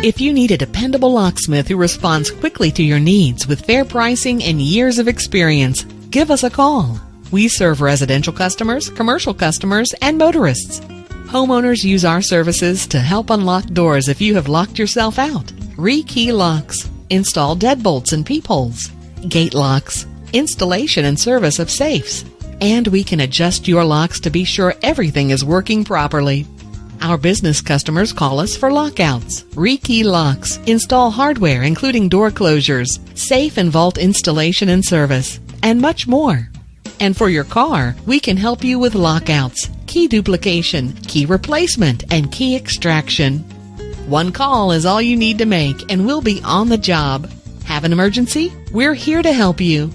If you need a dependable locksmith who responds quickly to your needs with fair pricing and years of experience, give us a call. We serve residential customers, commercial customers, and motorists. Homeowners use our services to help unlock doors if you have locked yourself out. Rekey locks, install deadbolts and peepholes, gate locks, installation and service of safes, and we can adjust your locks to be sure everything is working properly. Our business customers call us for lockouts. Rekey locks, install hardware including door closures, safe and vault installation and service, and much more. And for your car, we can help you with lockouts, key duplication, key replacement, and key extraction. One call is all you need to make, and we'll be on the job. Have an emergency? We're here to help you.